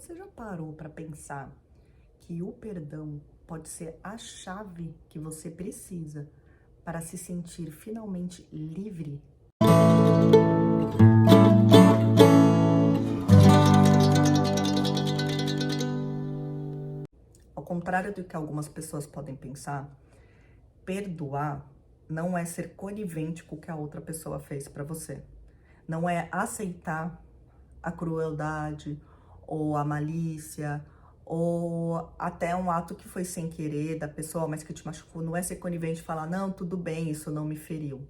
Você já parou para pensar que o perdão pode ser a chave que você precisa para se sentir finalmente livre? Ao contrário do que algumas pessoas podem pensar, perdoar não é ser conivente com o que a outra pessoa fez para você. Não é aceitar a crueldade ou a malícia ou até um ato que foi sem querer da pessoa, mas que te machucou. Não é ser conivente e falar, não, tudo bem, isso não me feriu.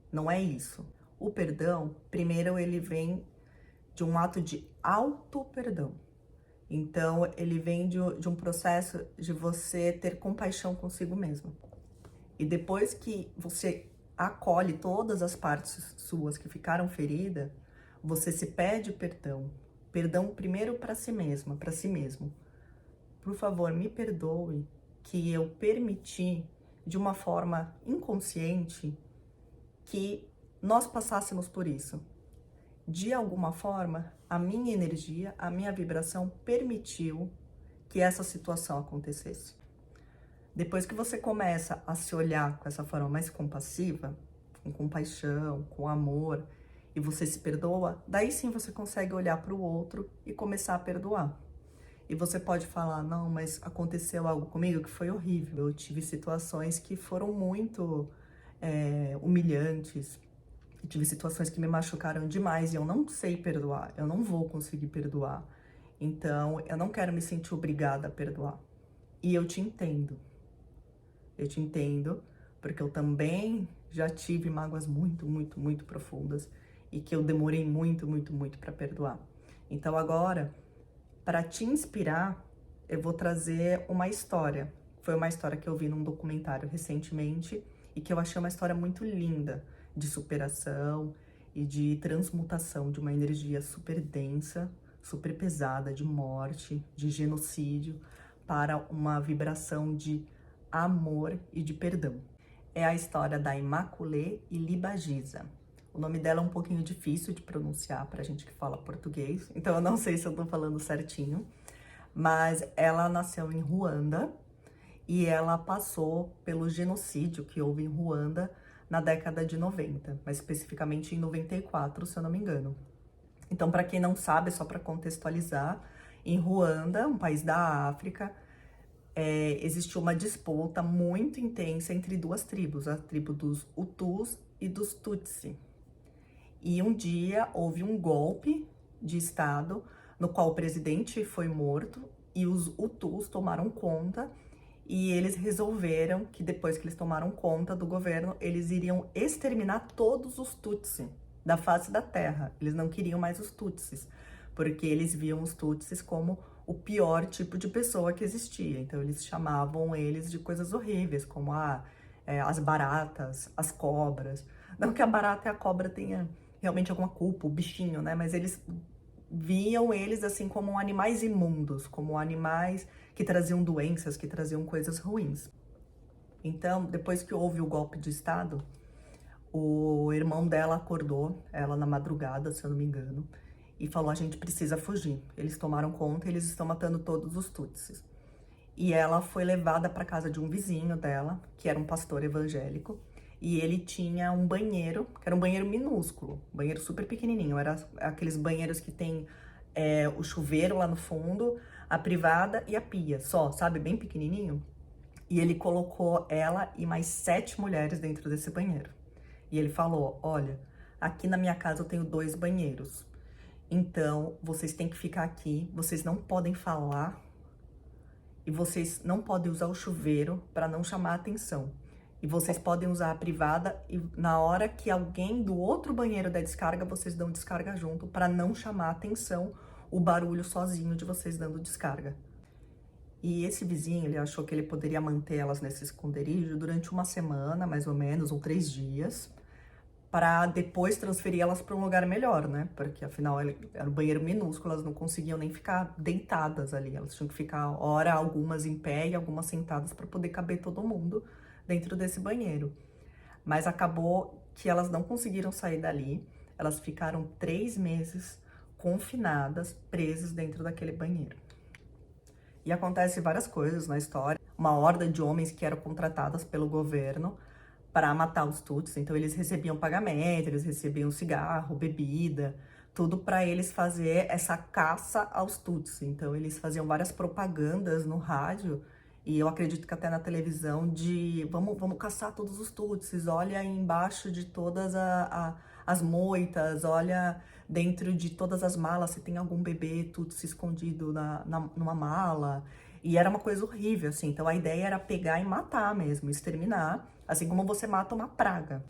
Não é isso. O perdão, primeiro, ele vem de um ato de auto-perdão. Então, ele vem de um processo de você ter compaixão consigo mesmo. E depois que você acolhe todas as partes suas que ficaram feridas, você se pede perdão. Perdão primeiro para si mesma, para si mesmo. Por favor, me perdoe que eu permiti, de uma forma inconsciente, que nós passássemos por isso. De alguma forma, a minha energia, a minha vibração permitiu que essa situação acontecesse. Depois que você começa a se olhar com essa forma mais compassiva, com compaixão, com amor, e você se perdoa, daí sim você consegue olhar para o outro e começar a perdoar. E você pode falar, não, mas aconteceu algo comigo que foi horrível. Eu tive situações que foram muito humilhantes. Eu tive situações que me machucaram demais e eu não sei perdoar. Eu não vou conseguir perdoar. Então, eu não quero me sentir obrigada a perdoar. E eu te entendo. Eu te entendo, porque eu também já tive mágoas muito, muito, muito profundas e que eu demorei muito, muito, muito para perdoar. Então agora, para te inspirar, eu vou trazer uma história. Foi uma história que eu vi num documentário recentemente e que eu achei uma história muito linda de superação e de transmutação de uma energia super densa, super pesada, de morte, de genocídio, para uma vibração de amor e de perdão. É a história da Immaculée Ilibagiza. O nome dela é um pouquinho difícil de pronunciar pra gente que fala português, então eu não sei se eu tô falando certinho, mas ela nasceu em Ruanda e ela passou pelo genocídio que houve em Ruanda na década de 90, mas especificamente em 94, se eu não me engano. Então, para quem não sabe, só para contextualizar, em Ruanda, um país da África, existiu uma disputa muito intensa entre duas tribos, a tribo dos Hutus e dos Tutsi. E um dia houve um golpe de Estado no qual o presidente foi morto e os Hutus tomaram conta e eles resolveram que depois que eles tomaram conta do governo, eles iriam exterminar todos os Tutsi da face da terra. Eles não queriam mais os Tutsis, porque eles viam os Tutsis como o pior tipo de pessoa que existia. Então eles chamavam eles de coisas horríveis, como as baratas, as cobras. Não que a barata e a cobra tenha realmente alguma culpa, o bichinho, né? Mas eles viam eles assim como animais imundos, como animais que traziam doenças, que traziam coisas ruins. Então, depois que houve o golpe de Estado, o irmão dela acordou, ela na madrugada, se eu não me engano, e falou, a gente precisa fugir. Eles tomaram conta e eles estão matando todos os Tutsis. E ela foi levada para casa de um vizinho dela, que era um pastor evangélico, e ele tinha um banheiro, que era um banheiro minúsculo, um banheiro super pequenininho, era aqueles banheiros que tem o chuveiro lá no fundo, a privada e a pia, só, sabe, bem pequenininho. E ele colocou ela e mais 7 mulheres dentro desse banheiro. E ele falou, olha, aqui na minha casa eu tenho 2 banheiros, então vocês têm que ficar aqui, vocês não podem falar e vocês não podem usar o chuveiro para não chamar a atenção. E vocês podem usar a privada e na hora que alguém do outro banheiro der descarga, vocês dão descarga junto para não chamar a atenção o barulho sozinho de vocês dando descarga. E esse vizinho, ele achou que ele poderia manter elas nesse esconderijo durante uma semana, mais ou menos, ou 3 dias, para depois transferir elas para um lugar melhor, né? Porque afinal era um banheiro minúsculo, elas não conseguiam nem ficar deitadas ali, elas tinham que ficar, ora, algumas em pé e algumas sentadas para poder caber todo mundo dentro desse banheiro. Mas acabou que elas não conseguiram sair dali, elas ficaram 3 meses confinadas, presas dentro daquele banheiro. E acontece várias coisas na história. Uma horda de homens que eram contratadas pelo governo para matar os Tutsis. Então eles recebiam pagamento, eles recebiam cigarro, bebida, tudo para eles fazer essa caça aos Tutsis. Então eles faziam várias propagandas no rádio e eu acredito que até na televisão de vamos caçar todos os Tutsis, olha aí embaixo de todas as moitas, olha dentro de todas as malas se tem algum bebê Tutsi escondido numa mala. E era uma coisa horrível, assim. Então a ideia era pegar e matar mesmo, exterminar, assim como você mata uma praga.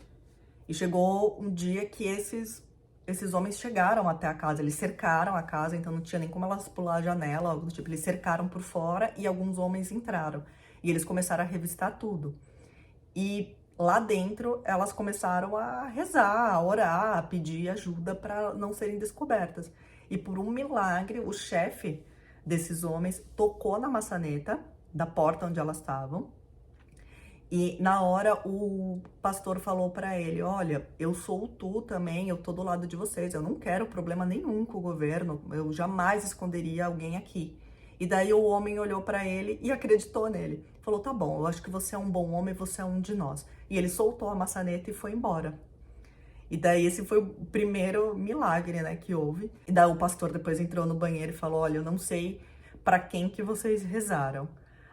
E chegou um dia que esses homens chegaram até a casa, eles cercaram a casa, então não tinha nem como elas pular a janela, algo do tipo, eles cercaram por fora e alguns homens entraram. E eles começaram a revistar tudo. E lá dentro, elas começaram a rezar, a orar, a pedir ajuda para não serem descobertas. E por um milagre, o chefe desses homens tocou na maçaneta da porta onde elas estavam. E na hora o pastor falou para ele: olha, eu sou o Tu também, eu tô do lado de vocês, eu não quero problema nenhum com o governo, eu jamais esconderia alguém aqui. E daí o homem olhou para ele e acreditou nele. Falou: tá bom, eu acho que você é um bom homem, você é um de nós. E ele soltou a maçaneta e foi embora. E daí esse foi o primeiro milagre, né, que houve. E daí o pastor depois entrou no banheiro e falou: olha, eu não sei para quem que vocês rezaram,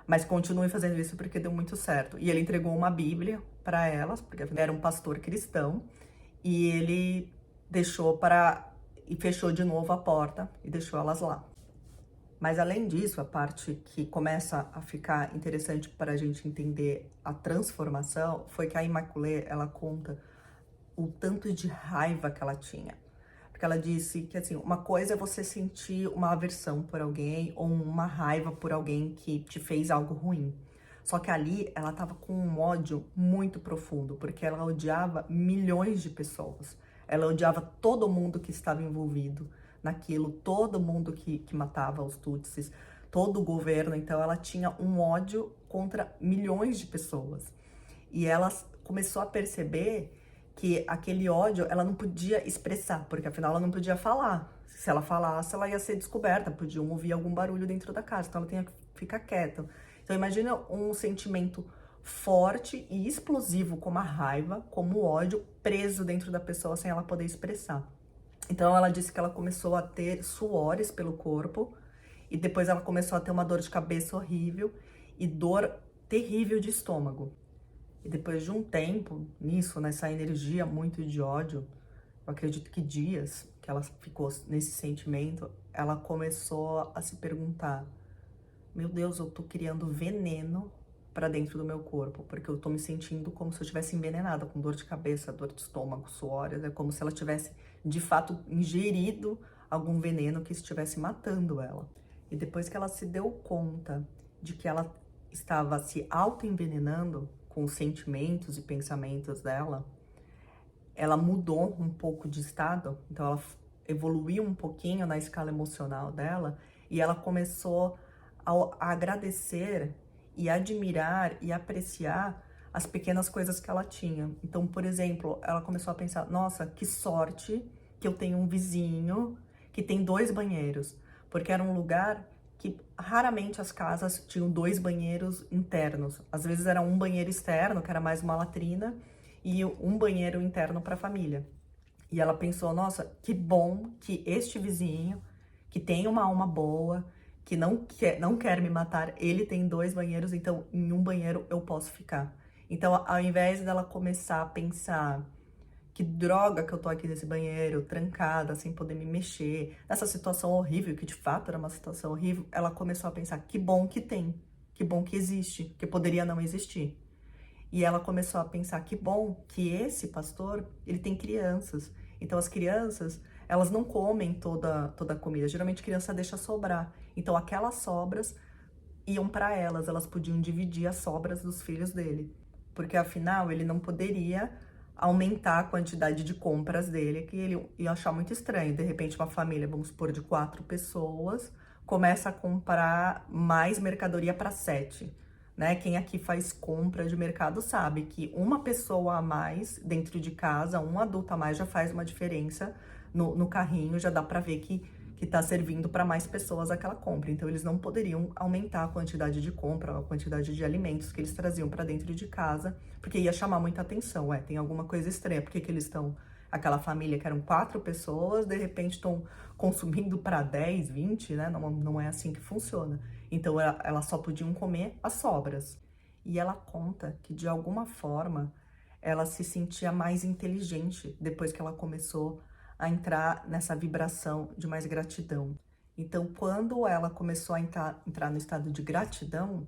mas continuem fazendo isso porque deu muito certo. E ele entregou uma Bíblia para elas, porque era um pastor cristão, e ele e fechou de novo a porta e deixou elas lá. Mas além disso, a parte que começa a ficar interessante para a gente entender a transformação foi que a Immaculée, ela conta o tanto de raiva que ela tinha. Porque ela disse que, assim, uma coisa é você sentir uma aversão por alguém ou uma raiva por alguém que te fez algo ruim. Só que ali ela tava com um ódio muito profundo, porque ela odiava milhões de pessoas. Ela odiava todo mundo que estava envolvido naquilo, todo mundo que matava os Tutsis, todo o governo. Então ela tinha um ódio contra milhões de pessoas. E ela começou a perceber que aquele ódio ela não podia expressar, porque afinal ela não podia falar. Se ela falasse, ela ia ser descoberta, podiam ouvir algum barulho dentro da casa, então ela tinha que ficar quieta. Então imagina um sentimento forte e explosivo como a raiva, como o ódio, preso dentro da pessoa sem ela poder expressar. Então ela disse que ela começou a ter suores pelo corpo e depois ela começou a ter uma dor de cabeça horrível e dor terrível de estômago. E depois de um tempo nisso, nessa energia muito de ódio, eu acredito que dias que ela ficou nesse sentimento, ela começou a se perguntar: meu Deus, eu tô criando veneno para dentro do meu corpo, porque eu tô me sentindo como se eu estivesse envenenada, com dor de cabeça, dor de estômago, suores, é como se ela tivesse de fato ingerido algum veneno que estivesse matando ela. E depois que ela se deu conta de que ela estava se auto-envenenando com os sentimentos e pensamentos dela, ela mudou um pouco de estado, então ela evoluiu um pouquinho na escala emocional dela e ela começou a agradecer e admirar e apreciar as pequenas coisas que ela tinha. Então, por exemplo, ela começou a pensar: nossa, que sorte que eu tenho um vizinho que tem 2 banheiros, porque era um lugar que raramente as casas tinham 2 banheiros internos. Às vezes era um banheiro externo, que era mais uma latrina, e um banheiro interno para a família. E ela pensou: nossa, que bom que este vizinho, que tem uma alma boa, que não quer me matar, ele tem 2 banheiros, então em um banheiro eu posso ficar. Então, ao invés dela começar a pensar: que droga que eu tô aqui nesse banheiro, trancada, sem poder me mexer, nessa situação horrível, que de fato era uma situação horrível, ela começou a pensar: que bom que tem, que bom que existe, que poderia não existir. E ela começou a pensar: que bom que esse pastor, ele tem crianças. Então as crianças, elas não comem toda a comida, geralmente criança deixa sobrar. Então aquelas sobras iam para elas podiam dividir as sobras dos filhos dele. Porque afinal ele não poderia aumentar a quantidade de compras dele, que ele ia achar muito estranho. De repente uma família, vamos supor, de 4 pessoas, começa a comprar mais mercadoria para 7, né? Quem aqui faz compra de mercado sabe que uma pessoa a mais dentro de casa, um adulto a mais já faz uma diferença no carrinho, já dá pra ver que tá servindo para mais pessoas aquela compra. Então, eles não poderiam aumentar a quantidade de compra, a quantidade de alimentos que eles traziam para dentro de casa, porque ia chamar muita atenção. Tem alguma coisa estranha. Por que que eles estão, aquela família que eram 4 pessoas, de repente estão consumindo para 10, 20, né? Não é assim que funciona. Então, elas só podiam comer as sobras. E ela conta que, de alguma forma, ela se sentia mais inteligente depois que ela começou a entrar nessa vibração de mais gratidão. Então, quando ela começou a entrar no estado de gratidão,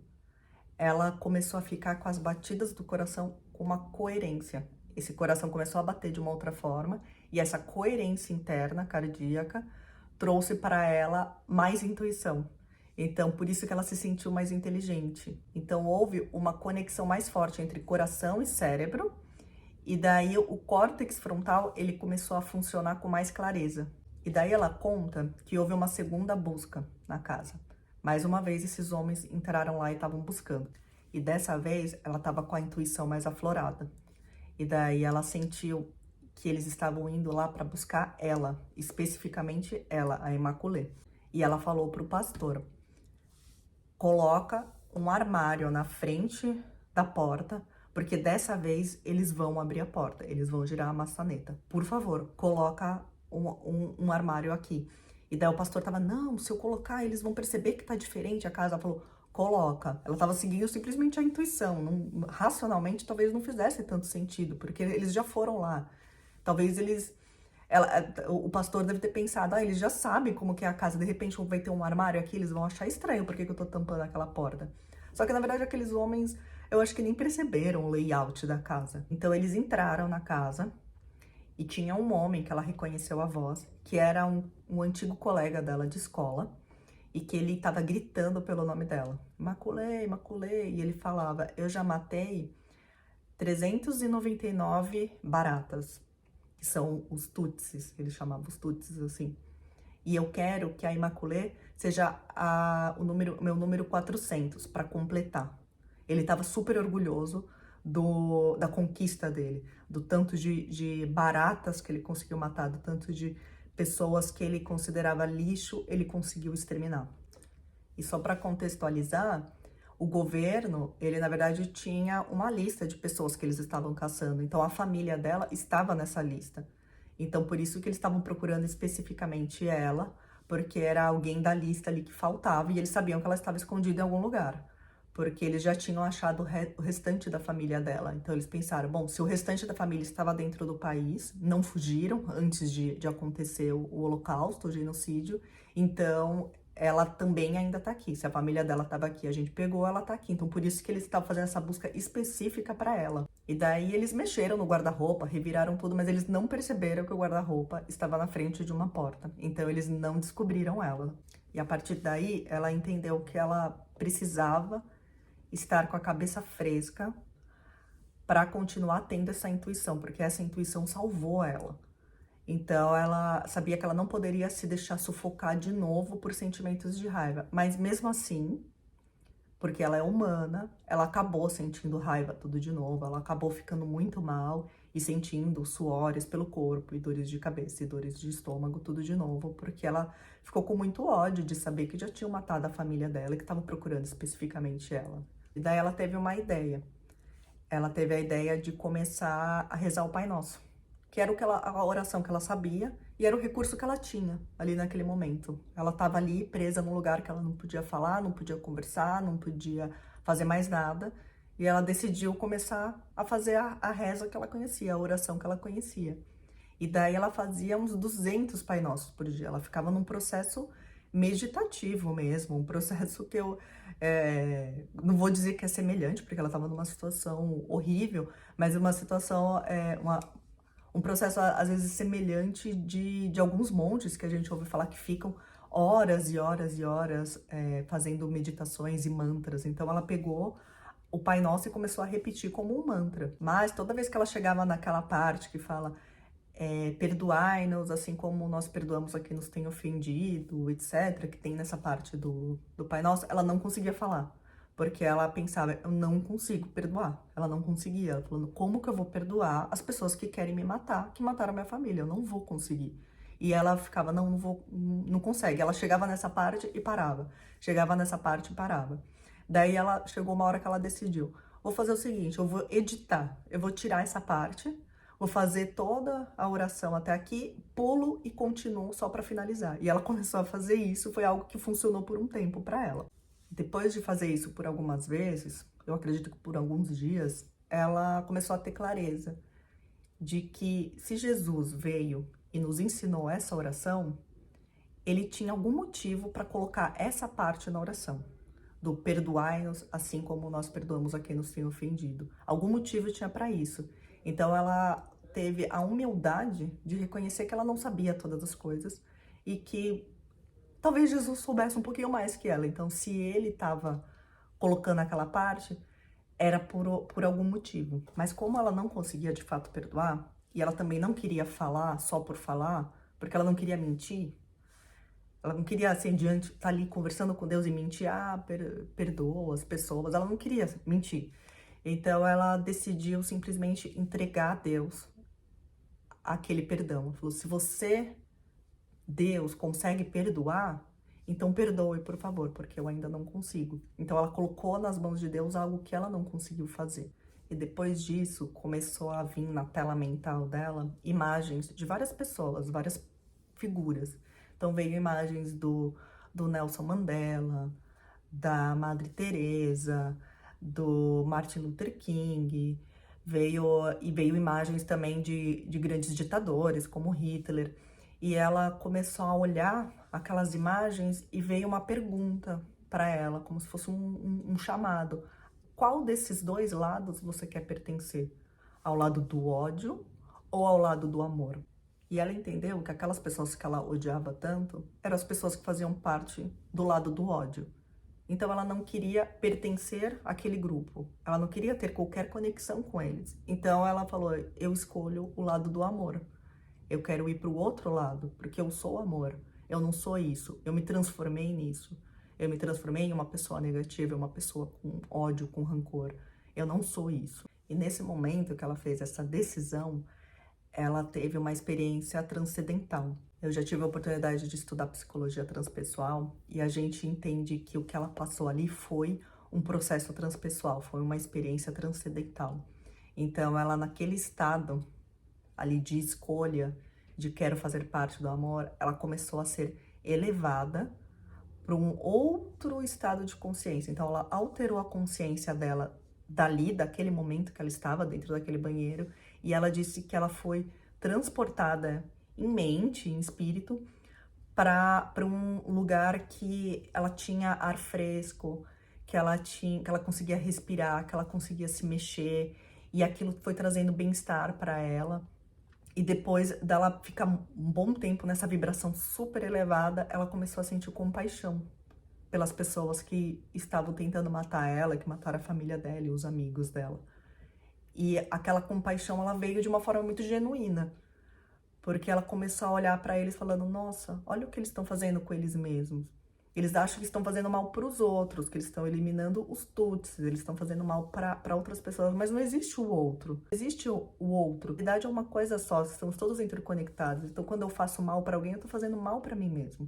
ela começou a ficar com as batidas do coração com uma coerência. Esse coração começou a bater de uma outra forma, e essa coerência interna, cardíaca, trouxe para ela mais intuição. Então, por isso que ela se sentiu mais inteligente. Então, houve uma conexão mais forte entre coração e cérebro, e daí o córtex frontal, ele começou a funcionar com mais clareza. E daí ela conta que houve uma segunda busca na casa. Mais uma vez, esses homens entraram lá e estavam buscando. E dessa vez, ela estava com a intuição mais aflorada. E daí ela sentiu que eles estavam indo lá para buscar ela, especificamente ela, a Imaculée. E ela falou para o pastor: coloca um armário na frente da porta, porque dessa vez eles vão abrir a porta, eles vão girar a maçaneta. Por favor, coloca um armário aqui. E daí o pastor tava, não, se eu colocar, eles vão perceber que tá diferente a casa. Ela falou, coloca. Ela tava seguindo simplesmente a intuição. Não, racionalmente, talvez não fizesse tanto sentido, porque eles já foram lá. Talvez o pastor deve ter pensado, eles já sabem como que é a casa, de repente vai ter um armário aqui, eles vão achar estranho porque que eu tô tampando aquela porta. Só que, na verdade, aqueles homens, eu acho que nem perceberam o layout da casa. Então, eles entraram na casa e tinha um homem que ela reconheceu a voz, que era um antigo colega dela de escola, e que ele tava gritando pelo nome dela. Imaculée, Imaculée, e ele falava, eu já matei 399 baratas, que são os tutsis, ele chamava os tutsis assim. E eu quero que a Imaculée seja meu número 400 para completar. Ele estava super orgulhoso da conquista dele, do tanto de baratas que ele conseguiu matar, do tanto de pessoas que ele considerava lixo, ele conseguiu exterminar. E só para contextualizar, o governo, ele na verdade tinha uma lista de pessoas que eles estavam caçando, então a família dela estava nessa lista. Então por isso que eles estavam procurando especificamente ela, porque era alguém da lista ali que faltava e eles sabiam que ela estava escondida em algum lugar, porque eles já tinham achado o restante da família dela. Então eles pensaram, bom, se o restante da família estava dentro do país, não fugiram antes de acontecer o holocausto, o genocídio, então ela também ainda tá aqui. Se a família dela tava aqui, a gente pegou, ela tá aqui. Então, por isso que eles estavam fazendo essa busca específica para ela. E daí eles mexeram no guarda-roupa, reviraram tudo, mas eles não perceberam que o guarda-roupa estava na frente de uma porta. Então, eles não descobriram ela. E a partir daí, ela entendeu que ela precisava estar com a cabeça fresca para continuar tendo essa intuição, porque essa intuição salvou ela. Então, ela sabia que ela não poderia se deixar sufocar de novo por sentimentos de raiva. Mas mesmo assim, porque ela é humana, ela acabou sentindo raiva tudo de novo, ela acabou ficando muito mal e sentindo suores pelo corpo, e dores de cabeça, e dores de estômago, tudo de novo, porque ela ficou com muito ódio de saber que já tinham matado a família dela e que estavam procurando especificamente ela. E daí ela teve uma ideia. Ela teve a ideia de começar a rezar o Pai Nosso, que era a oração que ela sabia e era o recurso que ela tinha ali naquele momento. Ela estava ali presa num lugar que ela não podia falar, não podia conversar, não podia fazer mais nada. E ela decidiu começar a fazer a reza que ela conhecia, a oração que ela conhecia. E daí ela fazia uns 200 Pai Nossos por dia. Ela ficava num processo meditativo mesmo, um processo que eu não vou dizer que é semelhante, porque ela estava numa situação horrível, mas uma situação, um processo às vezes semelhante de alguns monges que a gente ouve falar que ficam horas e horas e horas fazendo meditações e mantras. Então ela pegou o Pai Nosso e começou a repetir como um mantra. Mas toda vez que ela chegava naquela parte que fala perdoai-nos, assim como nós perdoamos a quem nos tem ofendido, etc., que tem nessa parte do Pai Nosso, ela não conseguia falar. Porque ela pensava, eu não consigo perdoar. Ela não conseguia. Ela falando, como que eu vou perdoar as pessoas que querem me matar, que mataram a minha família? Eu não vou conseguir. E ela ficava, não, não vou, não consegue. Ela chegava nessa parte e parava. Chegava nessa parte e parava. Daí ela chegou uma hora que ela decidiu, vou fazer o seguinte, eu vou editar, eu vou tirar essa parte, vou fazer toda a oração até aqui, pulo e continuo só para finalizar. E ela começou a fazer isso, foi algo que funcionou por um tempo para ela. Depois de fazer isso por algumas vezes, eu acredito que por alguns dias, ela começou a ter clareza de que se Jesus veio e nos ensinou essa oração, ele tinha algum motivo para colocar essa parte na oração, do perdoai-nos assim como nós perdoamos a quem nos tem ofendido. Algum motivo tinha para isso. Então ela teve a humildade de reconhecer que ela não sabia todas as coisas e que talvez Jesus soubesse um pouquinho mais que ela. Então, se ele estava colocando aquela parte, era por algum motivo. Mas como ela não conseguia de fato perdoar, e ela também não queria falar só por falar, porque ela não queria mentir, ela não queria, assim, diante, estar ali conversando com Deus e mentir, perdoa as pessoas, ela não queria mentir. Então, ela decidiu simplesmente entregar a Deus aquele perdão. Ela falou, se você, Deus, consegue perdoar, então perdoe, por favor, porque eu ainda não consigo. Então ela colocou nas mãos de Deus algo que ela não conseguiu fazer. E depois disso, começou a vir na tela mental dela imagens de várias pessoas, várias figuras. Então veio imagens do Nelson Mandela, da Madre Teresa, do Martin Luther King, veio imagens também de grandes ditadores, como Hitler. E ela começou a olhar aquelas imagens e veio uma pergunta para ela, como se fosse um chamado. Qual desses dois lados você quer pertencer? Ao lado do ódio ou ao lado do amor? E ela entendeu que aquelas pessoas que ela odiava tanto eram as pessoas que faziam parte do lado do ódio. Então ela não queria pertencer àquele grupo, ela não queria ter qualquer conexão com eles. Então ela falou, eu escolho o lado do amor. Eu quero ir para o outro lado, porque eu sou amor. Eu não sou isso. Eu me transformei nisso. Eu me transformei em uma pessoa negativa, uma pessoa com ódio, com rancor. Eu não sou isso. E nesse momento que ela fez essa decisão, ela teve uma experiência transcendental. Eu já tive a oportunidade de estudar psicologia transpessoal e a gente entende que o que ela passou ali foi um processo transpessoal, foi uma experiência transcendental. Então, ela naquele estado ali de escolha, de quero fazer parte do amor, ela começou a ser elevada para um outro estado de consciência. Então, ela alterou a consciência dela dali, daquele momento que ela estava dentro daquele banheiro, e ela disse que ela foi transportada em mente, em espírito, para um lugar que ela tinha ar fresco, que ela conseguia respirar, que ela conseguia se mexer, e aquilo foi trazendo bem-estar para ela. E depois dela ficar um bom tempo nessa vibração super elevada, ela começou a sentir compaixão pelas pessoas que estavam tentando matar ela, que mataram a família dela e os amigos dela. E aquela compaixão, ela veio de uma forma muito genuína, porque ela começou a olhar para eles falando, nossa, olha o que eles estão fazendo com eles mesmos. Eles acham que estão fazendo mal para os outros, que eles estão eliminando os tutsis, eles estão fazendo mal para outras pessoas, mas não existe o outro. Não existe o outro. A verdade é uma coisa só, estamos todos interconectados. Então, quando eu faço mal para alguém, eu estou fazendo mal para mim mesmo.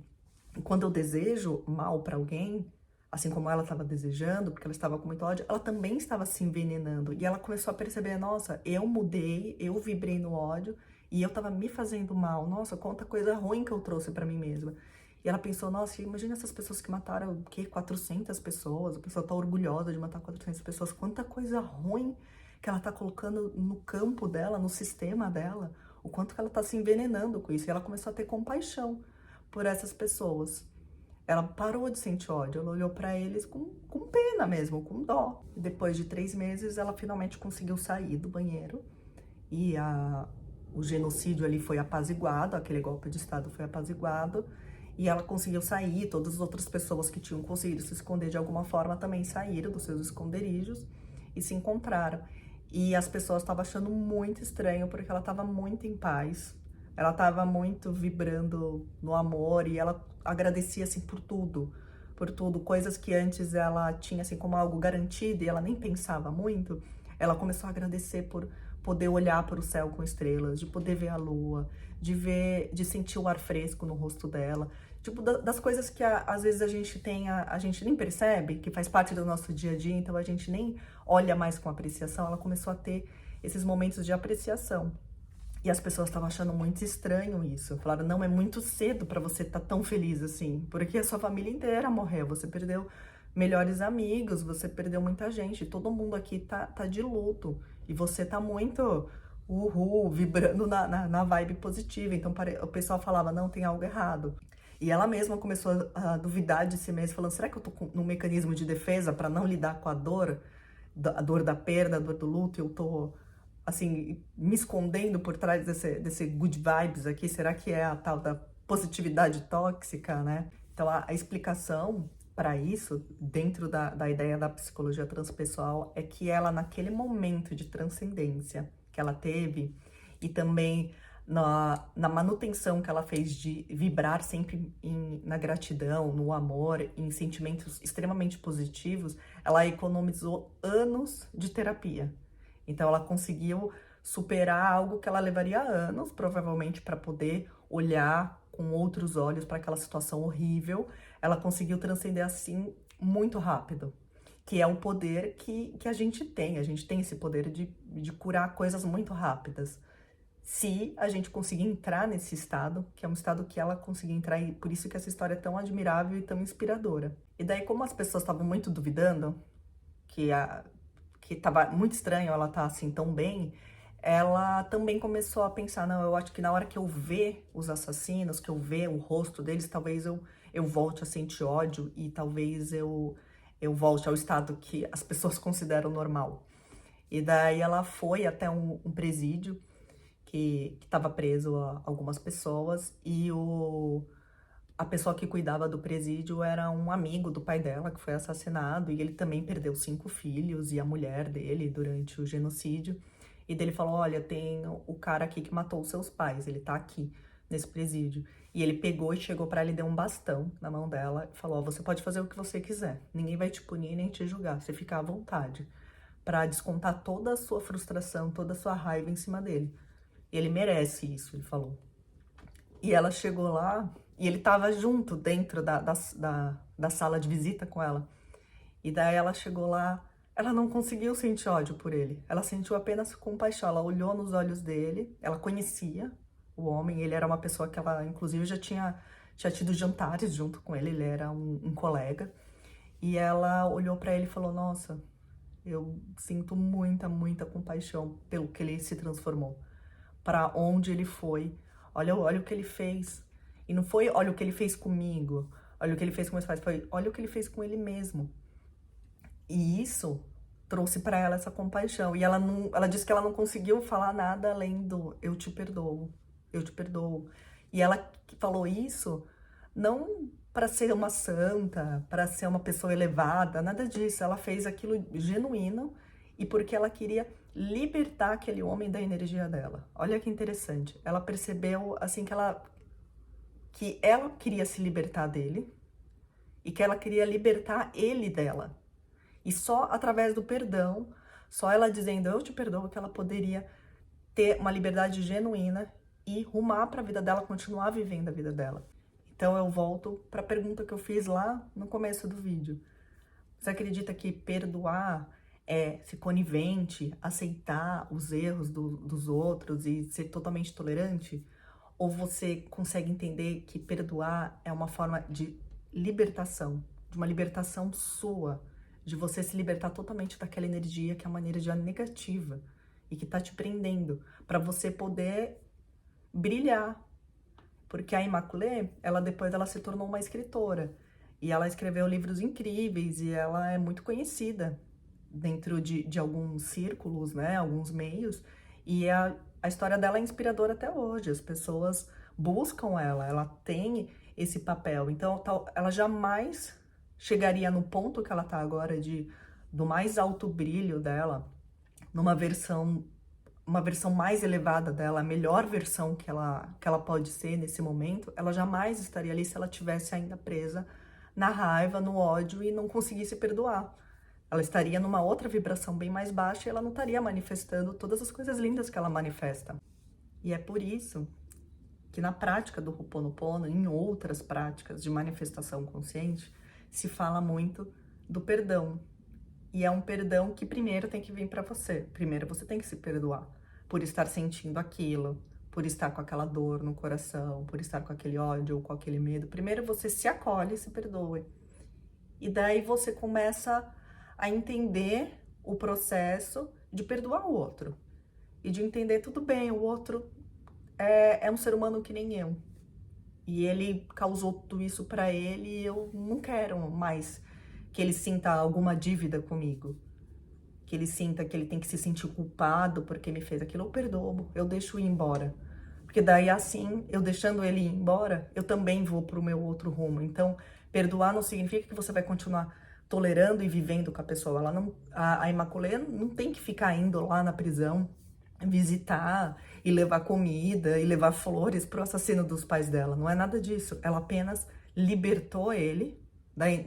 E quando eu desejo mal para alguém, assim como ela estava desejando, porque ela estava com muito ódio, ela também estava se envenenando. E ela começou a perceber, nossa, eu mudei, eu vibrei no ódio e eu estava me fazendo mal. Nossa, quanta coisa ruim que eu trouxe para mim mesma. E ela pensou, nossa, imagina essas pessoas que mataram, o quê? 400 pessoas. A pessoa tá orgulhosa de matar 400 pessoas. Quanta coisa ruim que ela tá colocando no campo dela, no sistema dela. O quanto que ela tá se envenenando com isso. E ela começou a ter compaixão por essas pessoas. Ela parou de sentir ódio. Ela olhou para eles com pena mesmo, com dó. E depois de 3 meses, ela finalmente conseguiu sair do banheiro. E o genocídio ali foi apaziguado, aquele golpe de Estado foi apaziguado. E ela conseguiu sair, todas as outras pessoas que tinham conseguido se esconder de alguma forma também saíram dos seus esconderijos e se encontraram. E as pessoas estavam achando muito estranho, porque ela estava muito em paz, ela estava muito vibrando no amor e ela agradecia, assim, por tudo, coisas que antes ela tinha, assim, como algo garantido e ela nem pensava muito, ela começou a agradecer poder olhar para o céu com estrelas, de poder ver a lua, de ver, de sentir o ar fresco no rosto dela, tipo, das coisas que às vezes a gente tem, a gente nem percebe, que faz parte do nosso dia a dia, então a gente nem olha mais com apreciação. Ela começou a ter esses momentos de apreciação. E as pessoas estavam achando muito estranho isso. Falaram, não, é muito cedo para você estar tão feliz assim, porque a sua família inteira morreu, você perdeu melhores amigos, você perdeu muita gente, todo mundo aqui tá de luto, e você tá muito uhul, vibrando na vibe positiva. Então o pessoal falava, não, tem algo errado. E ela mesma começou a duvidar de si mesma, falando, será que eu tô num mecanismo de defesa para não lidar com a dor da perda, a dor do luto, eu tô assim, me escondendo por trás desse good vibes aqui? Será que é a tal da positividade tóxica, né? Então, a explicação para isso, dentro da ideia da psicologia transpessoal, é que ela, naquele momento de transcendência que ela teve, e também na manutenção que ela fez de vibrar sempre na gratidão, no amor, em sentimentos extremamente positivos, ela economizou anos de terapia. Então, ela conseguiu superar algo que ela levaria anos, provavelmente, para poder olhar com outros olhos para aquela situação horrível. Ela conseguiu transcender assim muito rápido, que é o poder que a gente tem. A gente tem esse poder de curar coisas muito rápidas. Se a gente conseguir entrar nesse estado, que é um estado que ela conseguiu entrar, e por isso que essa história é tão admirável e tão inspiradora. E daí, como as pessoas estavam muito duvidando, que tava muito estranho ela tá assim tão bem, ela também começou a pensar, não, eu acho que na hora que eu ver os assassinos, que eu ver o rosto deles, talvez eu volte a sentir ódio, e talvez eu volte ao estado que as pessoas consideram normal. E daí ela foi até um presídio que estava preso a algumas pessoas, e a pessoa que cuidava do presídio era um amigo do pai dela, que foi assassinado, e ele também perdeu 5 filhos e a mulher dele durante o genocídio. E dele falou, olha, tem o cara aqui que matou os seus pais, ele tá aqui nesse presídio. E ele pegou e chegou pra ela e deu um bastão na mão dela e falou, ó, você pode fazer o que você quiser, ninguém vai te punir nem te julgar, você fica à vontade pra descontar toda a sua frustração, toda a sua raiva em cima dele. E ele merece isso, ele falou. E ela chegou lá, e ele tava junto, dentro da sala de visita com ela. E daí ela chegou lá, ela não conseguiu sentir ódio por ele. Ela sentiu apenas compaixão, ela olhou nos olhos dele, ela conhecia o homem, ele era uma pessoa que ela, inclusive, já tinha tido jantares junto com ele era um colega. E ela olhou pra ele e falou, nossa, eu sinto muita compaixão pelo que ele se transformou, para onde ele foi. Olha o que ele fez. E não foi olha o que ele fez comigo, olha o que ele fez com meus pais, foi olha o que ele fez com ele mesmo. E isso trouxe para ela essa compaixão. E ela disse que ela não conseguiu falar nada além do eu te perdoo, eu te perdoo. E ela falou isso não para ser uma santa, para ser uma pessoa elevada, nada disso. Ela fez aquilo genuíno e porque ela queria libertar aquele homem da energia dela. Olha que interessante. Ela percebeu assim que ela queria se libertar dele e que ela queria libertar ele dela. E só através do perdão, só ela dizendo eu te perdoo, que ela poderia ter uma liberdade genuína e rumar para a vida dela, continuar vivendo a vida dela. Então eu volto para a pergunta que eu fiz lá no começo do vídeo. Você acredita que perdoar é ser conivente, aceitar os erros dos outros e ser totalmente tolerante? Ou você consegue entender que perdoar é uma forma de libertação, de uma libertação sua, de você se libertar totalmente daquela energia que é uma energia negativa e que tá te prendendo, para você poder brilhar? Porque a Immaculée, depois ela se tornou uma escritora. E ela escreveu livros incríveis e ela é muito conhecida dentro de alguns círculos, né, alguns meios. E a história dela é inspiradora até hoje. As pessoas buscam ela tem esse papel. Então, ela jamais chegaria no ponto que ela tá agora do mais alto brilho dela, numa uma versão mais elevada dela, a melhor versão que ela pode ser nesse momento. Ela jamais estaria ali se ela tivesse ainda presa na raiva, no ódio e não conseguisse perdoar. Ela estaria numa outra vibração bem mais baixa e ela não estaria manifestando todas as coisas lindas que ela manifesta. E é por isso que na prática do Ho'oponopono, em outras práticas de manifestação consciente, se fala muito do perdão. E é um perdão que primeiro tem que vir para você. Primeiro você tem que se perdoar por estar sentindo aquilo, por estar com aquela dor no coração, por estar com aquele ódio ou com aquele medo. Primeiro você se acolhe e se perdoe. E daí você começa a entender o processo de perdoar o outro. E de entender, tudo bem, o outro é um ser humano que nem eu. E ele causou tudo isso pra ele e eu não quero mais que ele sinta alguma dívida comigo. Que ele sinta que ele tem que se sentir culpado porque me fez aquilo. Eu perdoo, eu deixo ir embora. Porque daí assim, eu deixando ele ir embora, eu também vou pro meu outro rumo. Então, perdoar não significa que você vai continuar tolerando e vivendo com a pessoa. Ela não, a Imaculée não tem que ficar indo lá na prisão visitar e levar comida e levar flores pro assassino dos pais dela. Não é nada disso. Ela apenas libertou ele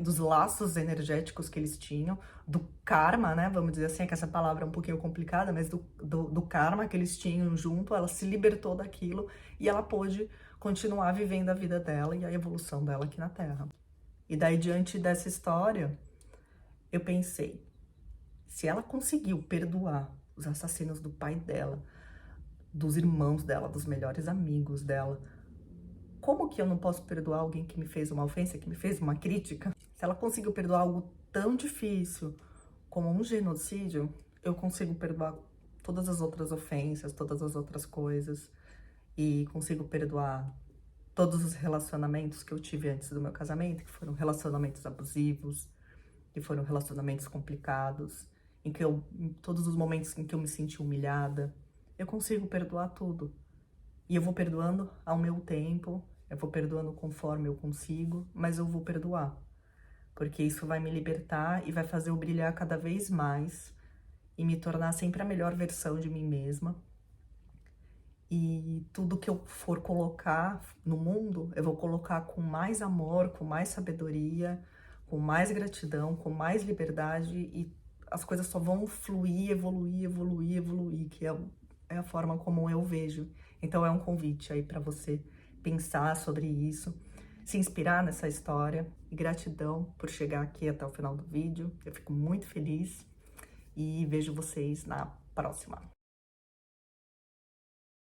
dos laços energéticos que eles tinham, do karma, né? Vamos dizer assim, que essa palavra é um pouquinho complicada, mas do karma que eles tinham junto, ela se libertou daquilo e ela pôde continuar vivendo a vida dela e a evolução dela aqui na Terra. E daí, diante dessa história, eu pensei, se ela conseguiu perdoar os assassinos do pai dela, dos irmãos dela, dos melhores amigos dela, como que eu não posso perdoar alguém que me fez uma ofensa, que me fez uma crítica? Se ela conseguiu perdoar algo tão difícil como um genocídio, eu consigo perdoar todas as outras ofensas, todas as outras coisas, e consigo perdoar todos os relacionamentos que eu tive antes do meu casamento, que foram relacionamentos abusivos, que foram relacionamentos complicados, em todos os momentos em que eu me senti humilhada, eu consigo perdoar tudo. E eu vou perdoando ao meu tempo, eu vou perdoando conforme eu consigo, mas eu vou perdoar. Porque isso vai me libertar e vai fazer eu brilhar cada vez mais e me tornar sempre a melhor versão de mim mesma. E tudo que eu for colocar no mundo, eu vou colocar com mais amor, com mais sabedoria, com mais gratidão, com mais liberdade, e as coisas só vão fluir, evoluir, evoluir, evoluir, que é a forma como eu vejo. Então é um convite aí para você pensar sobre isso, se inspirar nessa história, e gratidão por chegar aqui até o final do vídeo. Eu fico muito feliz e vejo vocês na próxima.